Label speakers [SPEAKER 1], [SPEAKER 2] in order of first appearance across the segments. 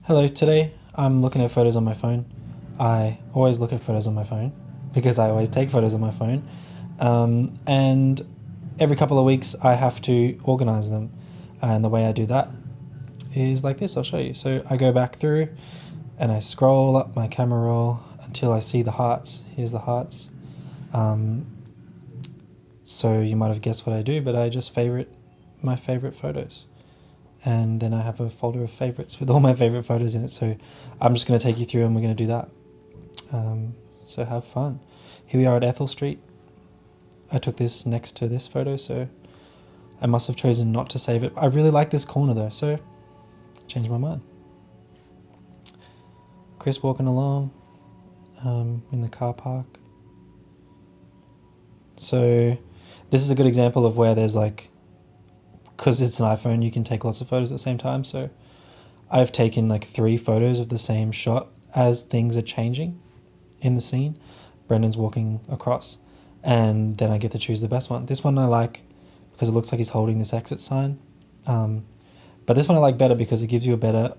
[SPEAKER 1] Hello, today I'm looking at photos on my phone. I always look at photos on my phone because I always take photos on my phone. And every couple of weeks I have to organize them. And the way I do that is like this, I'll show you. So I go back through and I scroll up my camera roll until I see the hearts. Here's the hearts. So you might have guessed what I do, but I just favorite my favorite photos. And then I have a folder of favorites with all my favorite photos in it. So I'm just going to take you through and we're going to do that. So have fun. Here we are at Ethel Street. I took this next to this photo, so I must have chosen not to save it. I really like this corner though, so I changed my mind. Chris walking along in the car park. So this is a good example of where there's like, because it's an iPhone, you can take lots of photos at the same time. So I've taken like 3 photos of the same shot as things are changing in the scene. Brendan's walking across and then I get to choose the best one. This one I like because it looks like he's holding this exit sign. But this one I like better because it gives you a better,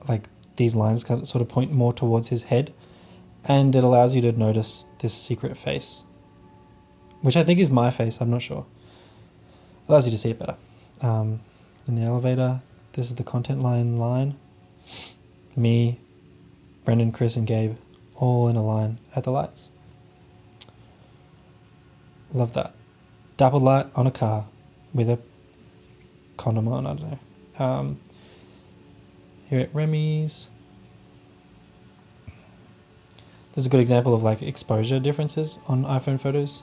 [SPEAKER 1] like these lines kind of sort of point more towards his head and it allows you to notice this secret face, which I think is my face, I'm not sure. Allows you to see it better. In the elevator, this is the content line. Me, Brendan, Chris and Gabe all in a line at the lights. Love that. Dappled light on a car with a condom on, I don't know. Here at Remy's. This is a good example of like exposure differences on iPhone photos.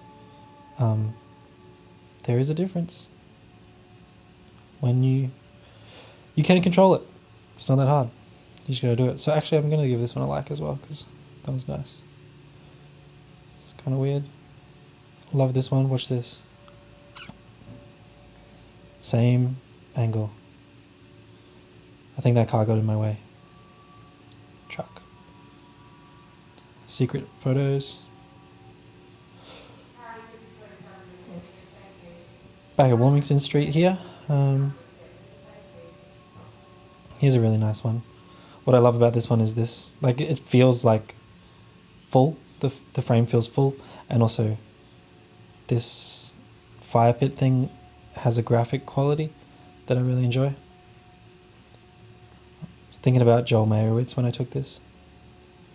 [SPEAKER 1] There is a difference. When you can control it. It's not that hard. You just gotta do it. So actually I'm gonna give this one a like as well because that was nice. It's kind of weird. Love this one. Watch this. Same angle. I think that car got in my way. Truck. Secret photos. Back at Wilmington Street here. Here's a really nice one. What I love about this one is this, like it feels like full, the frame feels full, and also this fire pit thing has a graphic quality that I really enjoy. I was thinking about Joel Meyerowitz when I took this.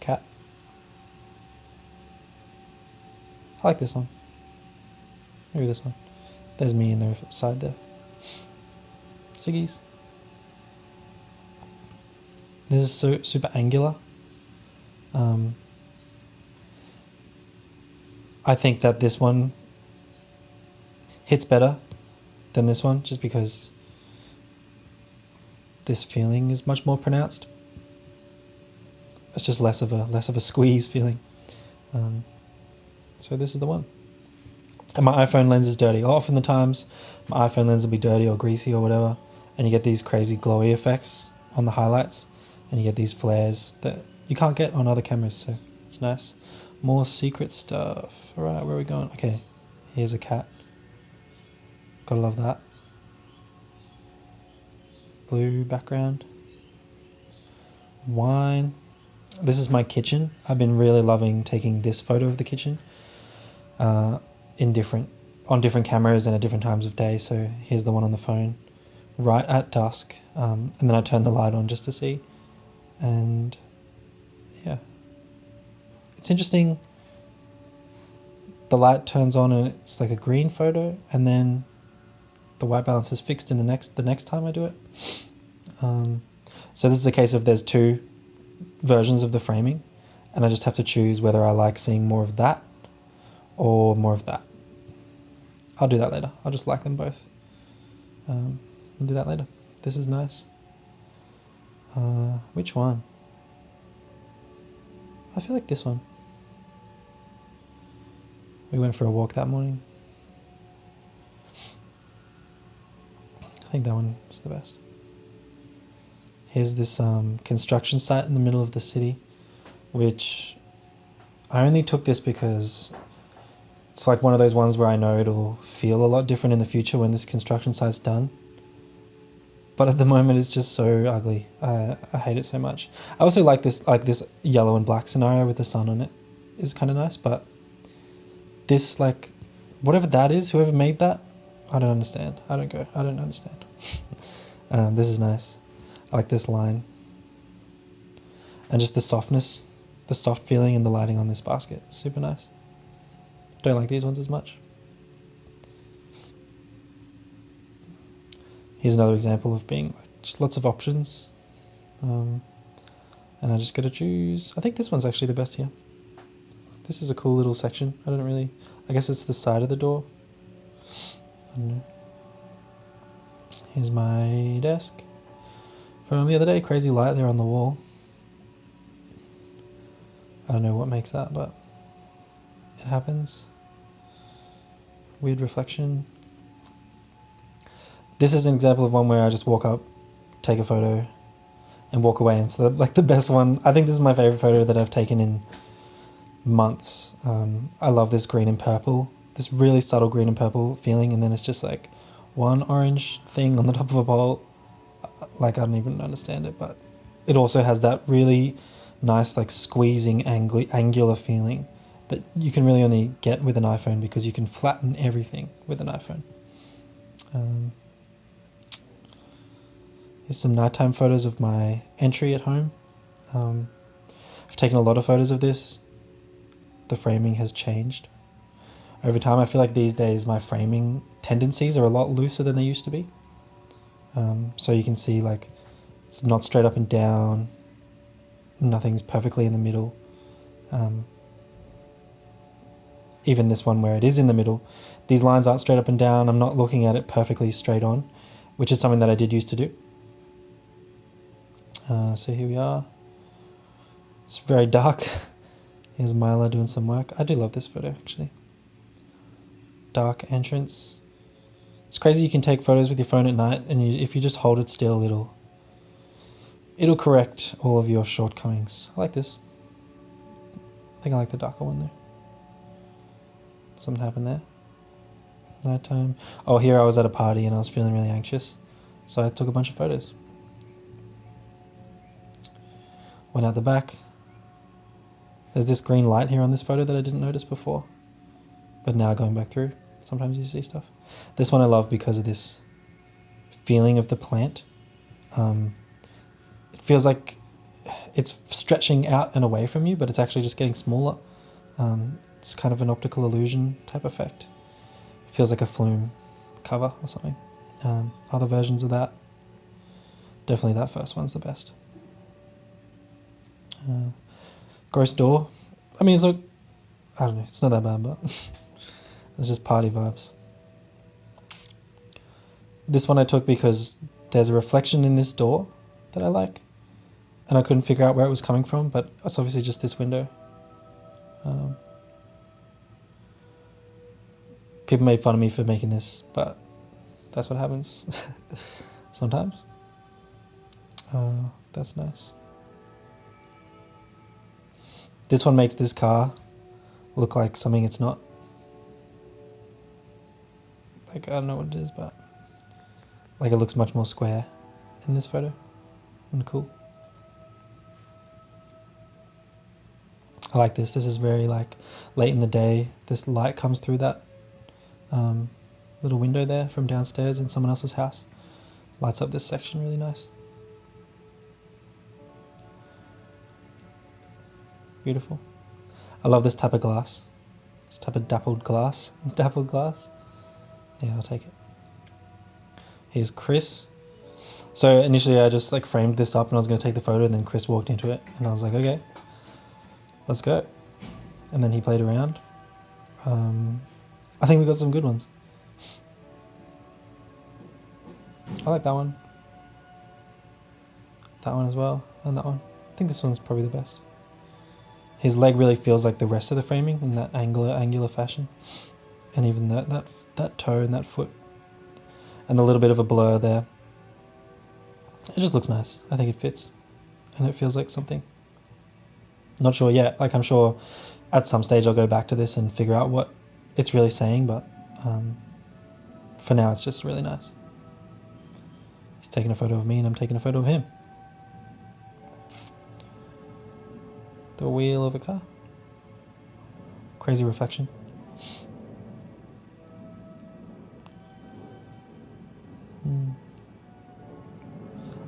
[SPEAKER 1] Cat. I like this one. Maybe this one. There's me in the side there. Siggies. This is so super angular. I think that this one hits better than this one just because this feeling is much more pronounced. It's just less of a squeeze feeling. So this is the one. And my iPhone lens is dirty. Often the times my iPhone lens will be dirty or greasy or whatever, and you get these crazy glowy effects on the highlights, and you get these flares that you can't get on other cameras, so it's nice. More secret stuff. Alright, where are we going? Okay, here's a cat. Gotta love that. Blue background. Wine. This is my kitchen. I've been really loving taking this photo of the kitchen. On different cameras and at different times of day. So here's the one on the phone, right at dusk, and then I turn the light on just to see. And yeah, it's interesting. The light turns on and it's like a green photo, and then the white balance is fixed in the next time I do it. So this is a case of there's 2 versions of the framing, and I just have to choose whether I like seeing more of that or more of that. I'll do that later. I'll just like them both. I'll do that later. This is nice. Which one? I feel like this one. We went for a walk that morning. I think that one is the best. Here's this construction site in the middle of the city, which I only took this because it's like one of those ones where I know it'll feel a lot different in the future when this construction site's done. But at the moment, it's just so ugly. I hate it so much. I also like this yellow and black scenario with the sun on it is kind of nice. But this, like, whatever that is, whoever made that, I don't understand. I don't understand. This is nice. I like this line. And just the softness, the soft feeling and the lighting on this basket. Super nice. Don't like these ones as much. Here's another example of being like just lots of options. And I just got to choose. I think this one's actually the best here. This is a cool little section. I guess it's the side of the door. I don't know. Here's my desk from the other day. Crazy light there on the wall. I don't know what makes that, but it happens. Weird reflection. This is an example of one where I just walk up, take a photo, and walk away. And so, like, the best one, I think this is my favorite photo that I've taken in months. I love this green and purple, this really subtle green and purple feeling, and then it's just like one orange thing on the top of a bowl. Like, I don't even understand it, but it also has that really nice, like, squeezing angular feeling that you can really only get with an iPhone, because you can flatten everything with an iPhone. Here's some nighttime photos of my entry at home. I've taken a lot of photos of this. The framing has changed over time. I feel like these days my framing tendencies are a lot looser than they used to be. So you can see, like, it's not straight up and down. Nothing's perfectly in the middle. Even this one where it is in the middle, these lines aren't straight up and down. I'm not looking at it perfectly straight on, which is something that I did used to do. So here we are. It's very dark. Here's Myla doing some work. I do love this photo, actually. Dark entrance. It's crazy you can take photos with your phone at night, and if you just hold it still, it'll correct all of your shortcomings. I like this. I think I like the darker one there. Something happened there. Nighttime. Oh, here I was at a party and I was feeling really anxious, so I took a bunch of photos. Went out the back. There's this green light here on this photo that I didn't notice before, but now going back through, sometimes you see stuff. This one I love because of this feeling of the plant. It feels like it's stretching out and away from you, but it's actually just getting smaller. It's kind of an optical illusion type effect. It feels like a flume cover or something. Other versions of that, definitely that first one's the best. Gross door. I mean, I don't know, it's not that bad, but it's just party vibes. This one I took because there's a reflection in this door that I like, and I couldn't figure out where it was coming from, but it's obviously just this window. People made fun of me for making this, but that's what happens sometimes. That's nice. This one makes this car look like something it's not. Like, I don't know what it is, but like, it looks much more square in this photo and cool. I like this. This is very, like, late in the day. This light comes through that little window there from downstairs in someone else's house. Lights up this section really nice. Beautiful. I love this type of glass. This type of dappled glass. Dappled glass. Yeah, I'll take it. Here's Chris. So initially I just, like, framed this up and I was going to take the photo, and then Chris walked into it and I was like, okay, let's go. And then he played around. I think we got some good ones. I like that one. That one as well. And that one. I think this one's probably the best. His leg really feels like the rest of the framing in that angular fashion. And even that toe and that foot. And the little bit of a blur there. It just looks nice. I think it fits. And it feels like something. Not sure yet. Like, I'm sure at some stage I'll go back to this and figure out what it's really saying, but for now it's just really nice. He's taking a photo of me and I'm taking a photo of him. The wheel of a car. Crazy reflection.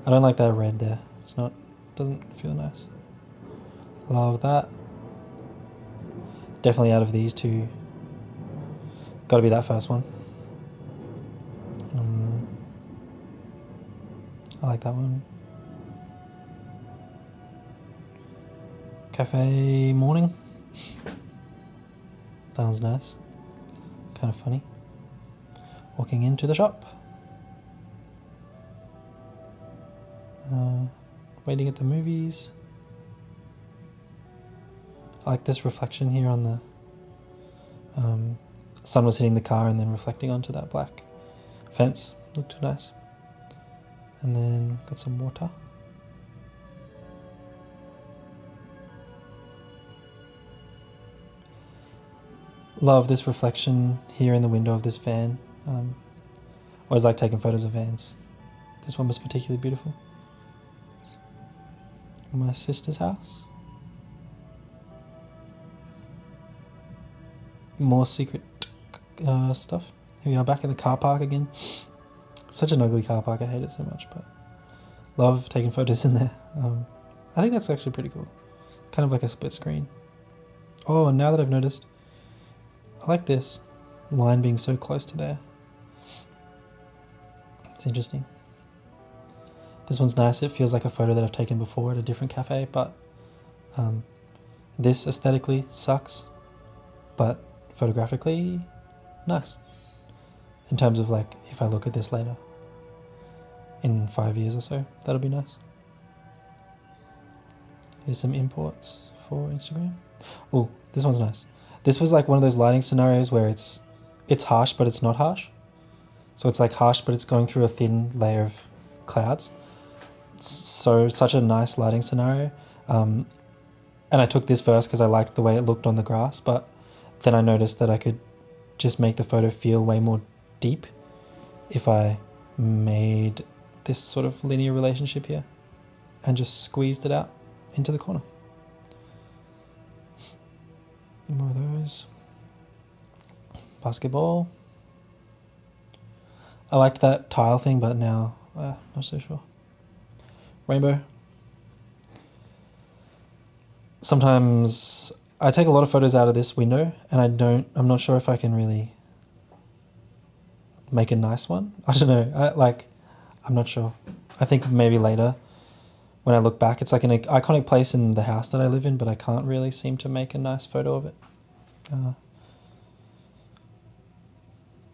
[SPEAKER 1] I don't like that red there. Doesn't feel nice. Love that. Definitely out of these two, gotta be that first one. I like that one. Cafe morning. That was nice. Kind of funny. Walking into the shop. Waiting at the movies. I like this reflection here on the sun was hitting the car and then reflecting onto that black fence. Looked nice. And then got some water. Love this reflection here in the window of this van. Always like taking photos of vans. This one was particularly beautiful. My sister's house. More secret stuff. Here we are back in the car park again. Such an ugly car park, I hate it so much, but love taking photos in there. I think that's actually pretty cool. Kind of like a split screen. Oh, now that I've noticed, I like this line being so close to there. It's interesting. This one's nice. It feels like a photo that I've taken before at a different cafe, but this aesthetically sucks, but photographically nice. In terms of like, if I look at this later, in 5 years or so, that'll be nice. Here's some imports for Instagram. Oh, this one's nice. This was like one of those lighting scenarios where it's harsh, but it's not harsh. So it's like harsh, but it's going through a thin layer of clouds. So such a nice lighting scenario. And I took this first because I liked the way it looked on the grass, but then I noticed that I could just make the photo feel way more deep if I made this sort of linear relationship here and just squeezed it out into the corner. More of those. Basketball. I liked that tile thing, but now not so sure. Rainbow. Sometimes I take a lot of photos out of this window and I'm not sure if I can really make a nice one. I don't know. I'm not sure. I think maybe later when I look back, it's like an iconic place in the house that I live in, but I can't really seem to make a nice photo of it.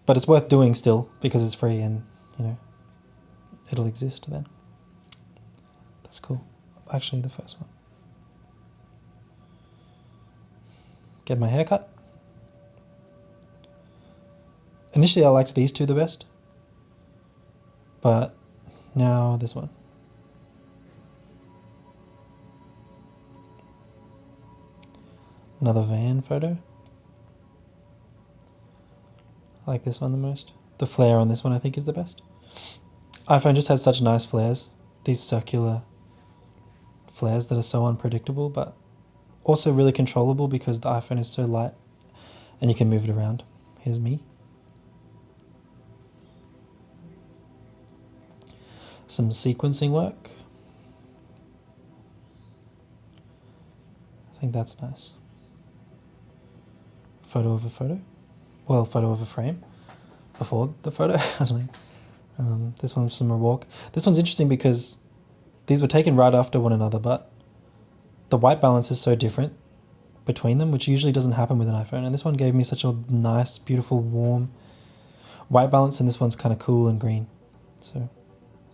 [SPEAKER 1] But it's worth doing still because it's free and, it'll exist then. That's cool. Actually, the first one. Get my hair cut. Initially, I liked these two the best, but now this one. Another van photo. I like this one the most. The flare on this one I think is the best. iPhone just has such nice flares. These circular flares that are so unpredictable, but also really controllable because the iPhone is so light and you can move it around. Here's me. Some sequencing work. I think that's nice. Photo of a photo. Well, photo of a frame before the photo. I don't know. This one's from a walk. This one's interesting because these were taken right after one another, but the white balance is so different between them, which usually doesn't happen with an iPhone. And this one gave me such a nice, beautiful, warm white balance, and this one's kind of cool and green. So,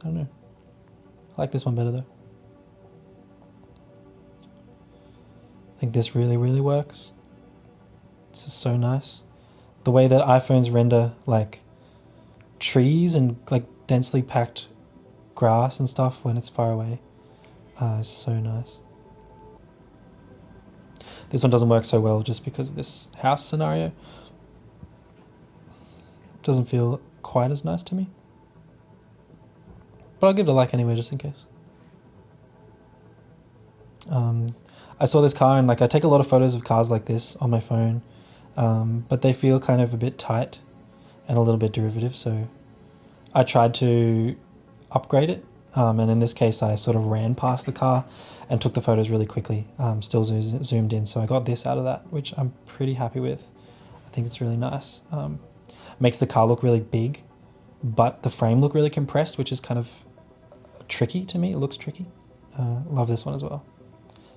[SPEAKER 1] I don't know. I like this one better though. I think this really, really works. This is so nice. The way that iPhones render like trees and like densely packed grass and stuff when it's far away is so nice. This one doesn't work so well just because of this house scenario. Doesn't feel quite as nice to me. but I'll give it a like anyway, just in case. I saw this car, and like I take a lot of photos of cars like this on my phone, but they feel kind of a bit tight and a little bit derivative, so I tried to upgrade it, and in this case I sort of ran past the car and took the photos really quickly, still zoomed in, so I got this out of that, which I'm pretty happy with. I think it's really nice. Makes the car look really big, but the frame look really compressed, which is kind of tricky to me. It looks tricky. Love this one as well.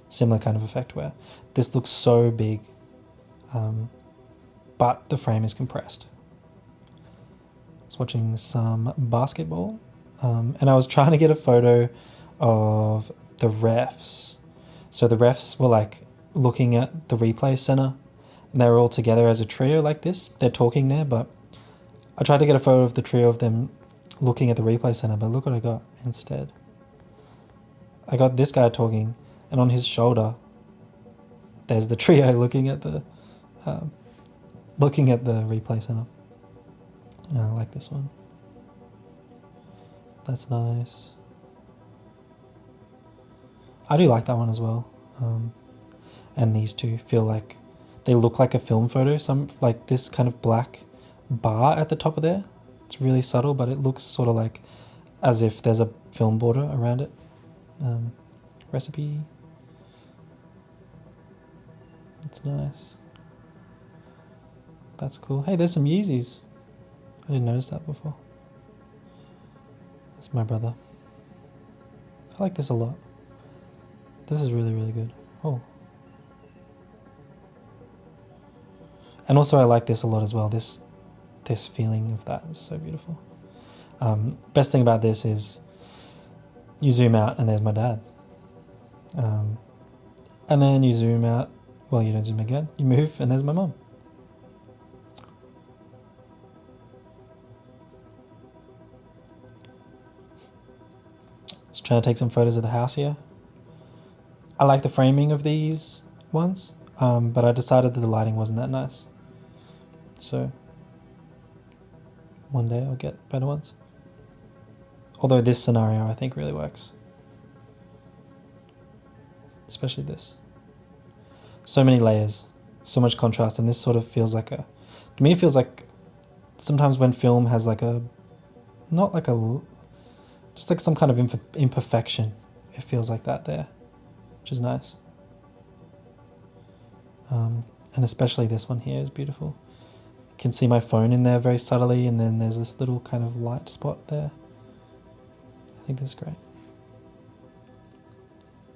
[SPEAKER 1] Similar kind of effect where this looks so big, but the frame is compressed. I was watching some basketball, and I was trying to get a photo of the refs. So the refs were like looking at the replay center, and they were all together as a trio like this. They're talking there, but I tried to get a photo of the trio of them looking at the replay center, but look what I got instead. I got this guy talking, and on his shoulder, there's the trio looking at the replay center. I like this one. That's nice. I do like that one as well. And these two feel like they look like a film photo. Some like this kind of black bar at the top of there. It's really subtle, but it looks sort of like as if there's a film border around it. Recipe. That's nice. That's cool. Hey, there's some Yeezys. I didn't notice that before. That's my brother. I like this a lot. This is really, really good. Oh. And also I like this a lot as well. This feeling of that is so beautiful. Best thing about this is you zoom out and there's my dad. And then you zoom out. Well, you don't zoom again. You move and there's my mum. Just trying to take some photos of the house here. I like the framing of these ones, but I decided that the lighting wasn't that nice. So one day I'll get better ones. Although this scenario I think really works. Especially this. So many layers, so much contrast, and this sort of feels like to me it feels like sometimes when film has like just like some kind of imperfection, it feels like that there, which is nice. And especially this one here is beautiful. You can see my phone in there very subtly, and then there's this little kind of light spot there. I think that's great.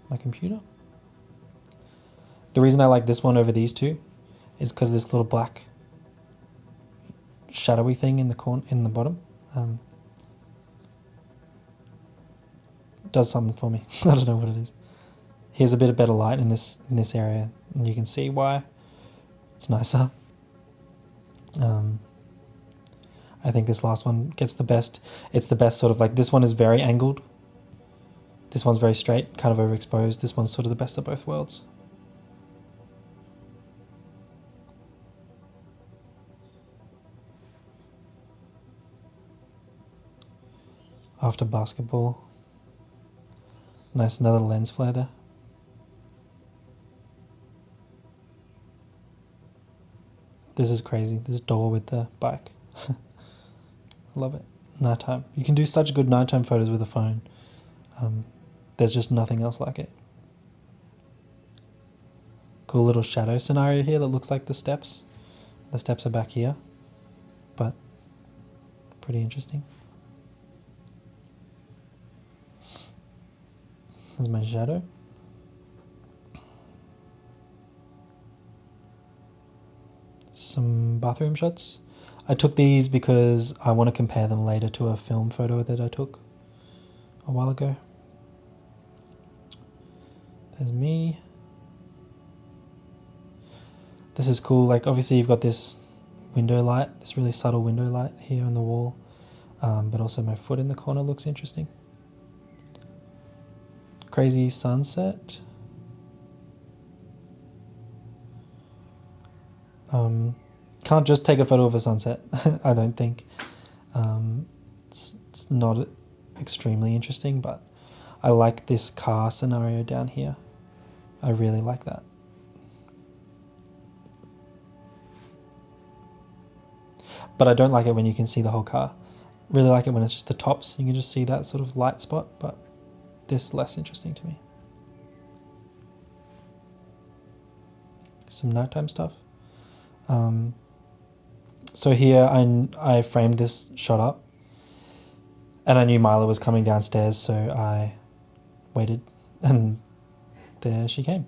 [SPEAKER 1] My computer. The reason I like this one over these two is because this little black shadowy thing in the corner, in the bottom, does something for me. I don't know what it is. Here's a bit of better light in this area, and you can see why it's nicer. I think this last one gets the best. It's the best sort of like, this one is very angled. This one's very straight, kind of overexposed. This one's sort of the best of both worlds. After basketball. Nice, another lens flare there. This is crazy, this door with the bike. Love it. Nighttime. You can do such good nighttime photos with a phone. There's just nothing else like it. Cool little shadow scenario here that looks like the steps. The steps are back here, but pretty interesting. There's my shadow. Some bathroom shots. I took these because I want to compare them later to a film photo that I took a while ago. There's me. This is cool. Like, obviously you've got this window light, this really subtle window light here on the wall, but also my foot in the corner looks interesting. Crazy sunset. Can't just take a photo of a sunset. I don't think. It's not extremely interesting, but I like this car scenario down here. I really like that. But I don't like it when you can see the whole car. Really like it when it's just the tops. You can just see that sort of light spot, but this less interesting to me. Some nighttime stuff. So here I framed this shot up, and I knew Mila was coming downstairs, so I waited, and there she came.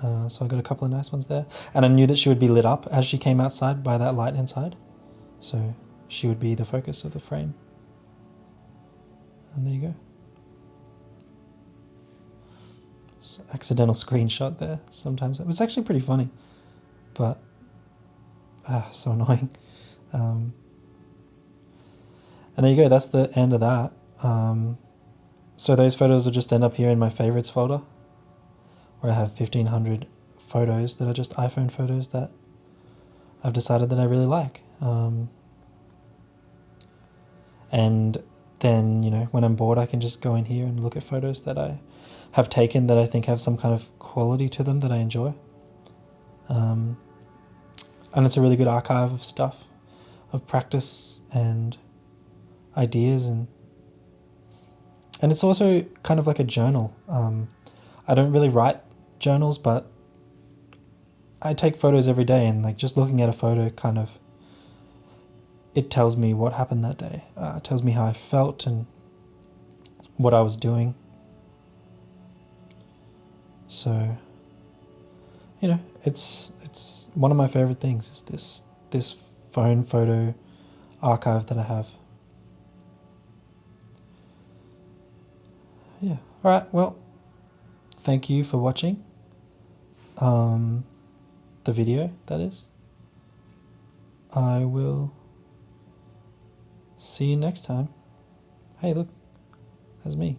[SPEAKER 1] So I got a couple of nice ones there, and I knew that she would be lit up as she came outside by that light inside, so she would be the focus of the frame. And there you go. So accidental screenshot there. Sometimes it was actually pretty funny, but so annoying. And there you go. That's the end of that. So those photos will just end up here in my favorites folder, where I have 1,500 photos that are just iPhone photos that I've decided that I really like. And then, you know, when I'm bored, I can just go in here and look at photos that I have taken that I think have some kind of quality to them that I enjoy. And it's a really good archive of stuff, of practice and ideas, and it's also kind of like a journal. I don't really write journals, but I take photos every day, and like just looking at a photo kind of, it tells me what happened that day. It tells me how I felt and what I was doing. So, you know, it's one of my favorite things is this phone photo archive that I have. Yeah. All right. Well, thank you for watching. The video, that is. I will see you next time. Hey, look, that's me.